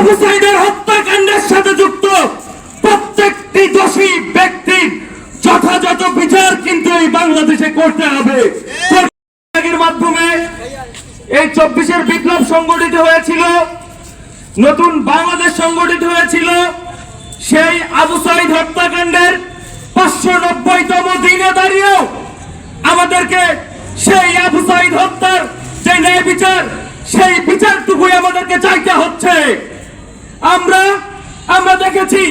আবু সাইদের হত্যাকাণ্ডের সাথে যুক্ত প্রত্যেকটি দোষী ব্যক্তির যথাযথ বিচার কিন্তু এই বাংলাদেশে করতে হবে। এর মাধ্যমে এই 24-এর বিপ্লব সংগঠিত হয়েছিল, নতুন বাংলাদেশ সংগঠিত হয়েছিল। সেই আবু সাইদ হত্যাকাণ্ডের 590তম দিনে দাঁড়িয়েও আমাদেরকে সেই আবু সাইদ হত্যার যে ন্যায় বিচার, সেই বিচারটুকুই আমাদেরকে চাইতে হচ্ছে। আমরা দেখেছি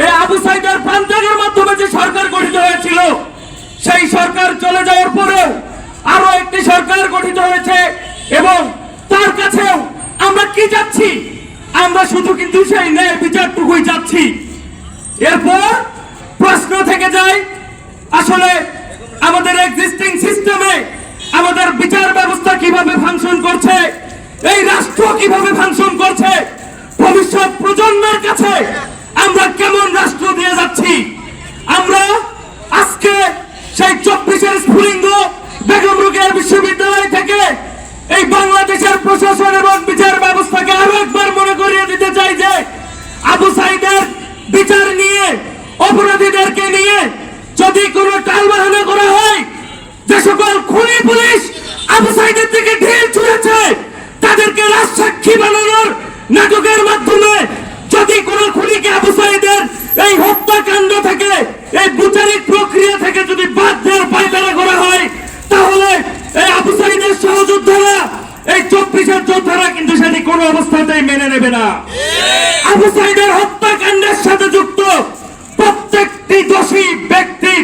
এই আবু সাইদের প্রাণত্যাগের মাধ্যমে যে সরকার গঠিত হয়েছিল, সেই সরকার চলে যাওয়ার পরেও আরো একটি সরকার গঠিত হয়েছে এবং তার কাছেও আমরা কি যাচ্ছি? আমরা শুধু কিন্তু সেই ন্যায় বিচারটুকুই যাচ্ছি। এরপর প্রশ্ন থেকে যায়, আসলে আমাদের এক্সিস্টিং সিস্টেমে আমাদের বিচার ব্যবস্থা কিভাবে ফাংশন করছে, এই রাষ্ট্র কিভাবে ফাংশন করছে, ভবিষ্যৎ প্রজন্মের কাছে আমরা কেমন রাষ্ট্র দিয়ে যাচ্ছি? আমরা আজকে সেই 24-এর স্ফুলিঙ্গ বেগম রোকেয়া বিশ্ববিদ্যালয় থেকে এই বাংলাদেশের প্রশাসন এবং বিচার ব্যবস্থাকে আরো একবার মনে করিয়ে দিতে চাই যে আবু সাইদের বিচার নিয়ে, অপরাধীদেরকে নিয়ে যদি কোনো টালবাহানা করা হয়, যে সকল খুনি পুলিশ আবু সাইদের থেকে ঢিল ছুঁড়েছে তাদেরকে রাজসাক্ষী বানানোর নাটকের মাধ্যমে যদি কোনো খুনিকে আবু সাইদের এই হত্যাকাণ্ড থেকে, এই বিচারিক প্রক্রিয়া থেকে যদি বাদ দেওয়ার পায়তারা করা হয়, তাহলে এই আবু সাইদের সহযোদ্ধারা, এই 24-এর যোদ্ধারা কিন্তু সেটি কোনো অবস্থাতেই মেনে নেবে না। আবু সাইদের হত্যাকাণ্ডের সাথে যুক্ত প্রত্যেকটি দোষী ব্যক্তির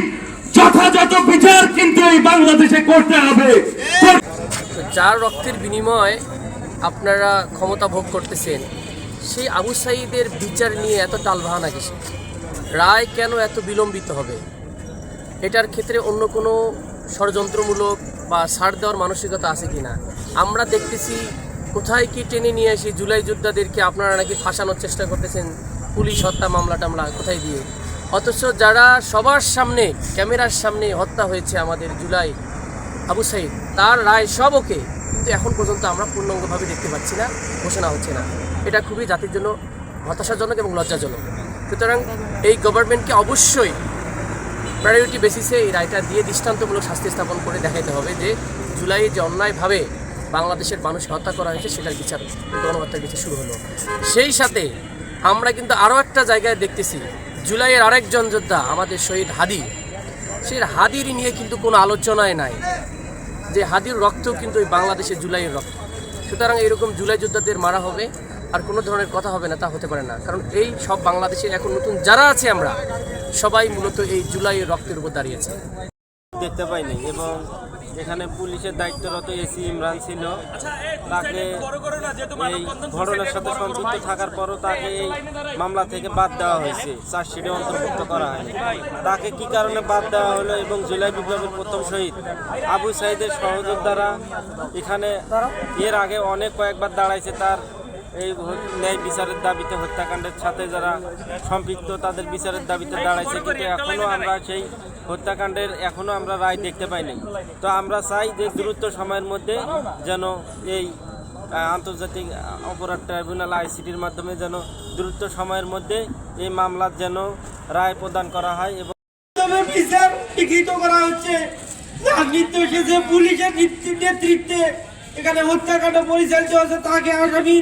যথাযথ বিচার কিন্তু এই বাংলাদেশে করতে হবে। যার রক্তের বিনিময়ে আপনারা ক্ষমতা ভোগ করতেছেন, সেই আবু সাইদের বিচার নিয়ে এত টালবাহানা কিসে? রায় কেন এত বিলম্বিত হবে? এটার ক্ষেত্রে অন্য কোনো ষড়যন্ত্রমূলক বা ছাড় দেওয়ার মানসিকতা আছে কিনা? আমরা দেখতেছি কোথায় কি টেনে নিয়ে এসে জুলাই যোদ্ধাদেরকে আপনারা নাকি ফাঁসানোর চেষ্টা করতেছেন, পুলিশ হত্যা মামলা টামলা কোথায় দিয়ে, অথচ যারা সবার সামনে, ক্যামেরার সামনে হত্যা হয়েছে আমাদের জুলাই আবু সাইদ, তার রায় সব ওকে, কিন্তু এখন পর্যন্ত আমরা পূর্ণাঙ্গভাবে দেখতে পাচ্ছি না, ঘোষণা হচ্ছে না। এটা খুবই জাতির জন্য হতাশাজনক এবং লজ্জাজনক। সুতরাং এই গভর্নমেন্টকে অবশ্যই প্রায়োরিটি বেসিসে এই রায়টা দিয়ে দৃষ্টান্তমূলক শাস্তি স্থাপন করে দেখাতে হবে যে জুলাই যে অন্যায়ভাবে বাংলাদেশের মানুষকে হত্যা করা হয়েছে সেটার বিচার, গণহত্যার বিচার শুরু হলো। সেই সাথে আমরা কিন্তু আরও একটা জায়গায় দেখতেছি, জুলাইয়ের আরেকজন যোদ্ধা আমাদের শহীদ হাদি, সেই হাদির নিয়ে কিন্তু কোনো আলোচনায় নাই যে হাদির রক্ত কিন্তু এই বাংলাদেশের জুলাইয়ের রক্ত। সুতরাং এরকম জুলাই যোদ্ধাদের মারা হবে আর কোনো ধরনের কথা হবে না, তা হতে পারে না। কারণ এই সব বাংলাদেশের এখন নতুন যারা আছে আমরা সবাই মূলত এই জুলাইয়ের রক্তের উপর দাঁড়িয়েছে। দেখতে পাইনি এবং এখানে পুলিশের দায়িত্বরত এসি ইমরান ছিল, তাকে এই ঘটনার সাথে সম্পৃক্ত থাকার পরও তাকে এই মামলা থেকে বাদ দেওয়া হয়েছে, চার্জশিটে অন্তর্ভুক্ত করা হয়নি। তাকে কি কারণে বাদ দেওয়া হলো এবং জুলাই বিপ্লবের প্রথম শহীদ আবু সাইদের সহযোদ্ধারা এখানে এর আগে কয়েকবার দাঁড়াইছে তার এই ন্যায় বিচারের দাবিতে, হত্যাকাণ্ডের সাথে যারা সম্পৃক্ত তাদের বিচারের দাবিতে দাঁড়াইছে, কিন্তু এখনও আমরা সেই হত্যাকাণ্ডের আমরা রায় দেখতে পাইনি। তো আমরা চাই যে দ্রুত সময়ের মধ্যে যেন এই আন্তর্জাতিক অপরাধ ট্রাইব্যুনাল ICTর মাধ্যমে যেন দ্রুত সময়ের মধ্যে এই মামলার যেন রায় প্রদান করা হয় এবং বিচার লিখিত করা হচ্ছে। নির্দেশে পুলিশের নেতৃত্বে এখানে হত্যাকাণ্ড পরিচালিত হচ্ছে, তাকে আসামি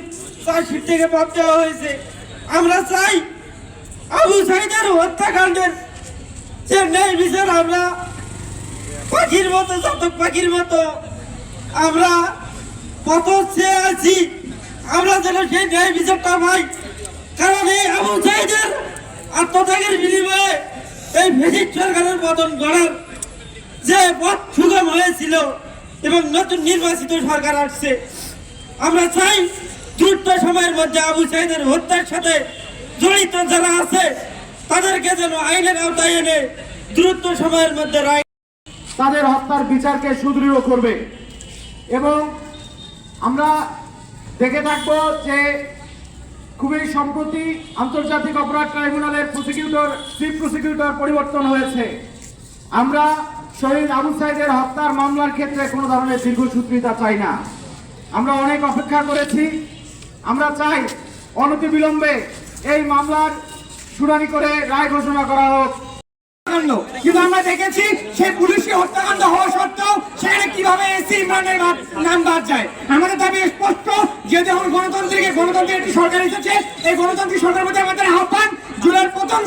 চার্জশিট থেকে বাদ দেওয়া হয়েছে। আমরা চাই আবু সাইদের হত্যাকাণ্ডের যে ন্যায় বিচার, আমরা পাখির মতো, জাতক পাখির মতো আমরা কত চেয়ে আছি, আমরা যেন সেই ন্যায় বিচারটা পাই। কারণ এই আবু সাইদের আত্মত্যাগের বিনিময়ে এই ফ্যাসিস্ট সরকারের পতন করার যে পথ সুগম হয়েছিল এবং নতুন নির্বাচিত সরকার আসছে, আমরা চাই দ্রুত সময়ের মধ্যে আবু সাইদের হত্যার সাথে জড়িত যারা আছে তাদেরকে যেন আইনের আওতায় এনে দ্রুত সময়ের মধ্যে রায়, তাদের হত্যার বিচারকে সুদৃঢ় করবে। এবং আমরা দেখে থাকবো যে খুবই সম্প্রতি আন্তর্জাতিক অপরাধ ট্রাইব্যুনালের চিফ প্রসিকিউটর পরিবর্তন হয়েছে। আমরা শহীদ আবু সাইদের হত্যার মামলার ক্ষেত্রে কোনো ধরনের দীর্ঘসূত্রিতা চাই না। আমরা অনেক অপেক্ষা করেছি। আমরা চাই অনতিবিলম্বে এই মামলার শুনানি করে রায় ঘোষণা করা হোক। কিন্তু আমরা দেখেছি সেই পুলিশকে হত্যাকাণ্ড হওয়া সত্ত্বেও সেখানে কিভাবে এসি ইমরানের নাম বাদ যায়। আমাদের দাবি স্পষ্ট, যে যখন গণতন্ত্রের একটি সরকার এসেছে, এই গণতান্ত্রিক সরকারের মধ্যে আমাদের আহ্বান জুলাইয়ের প্রথম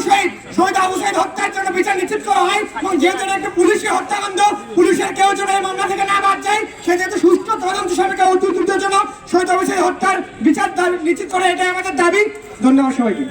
শহীদ আবু সাইদ হত্যার জন্য বিচার নিশ্চিত করা হয়, এবং যেহেতু একটা পুলিশের হত্যাকাণ্ড, পুলিশের কেউ যেন এই মামলা থেকে না বাদ যায়, সে যেহেতু সুষ্ঠু তদন্ত সাপেক্ষে অতি দ্রুত জন্য শহীদ আবু সাইদ হত্যার বিচার নিশ্চিত করে, এটাই আমাদের দাবি। ধন্যবাদ সবাইকে।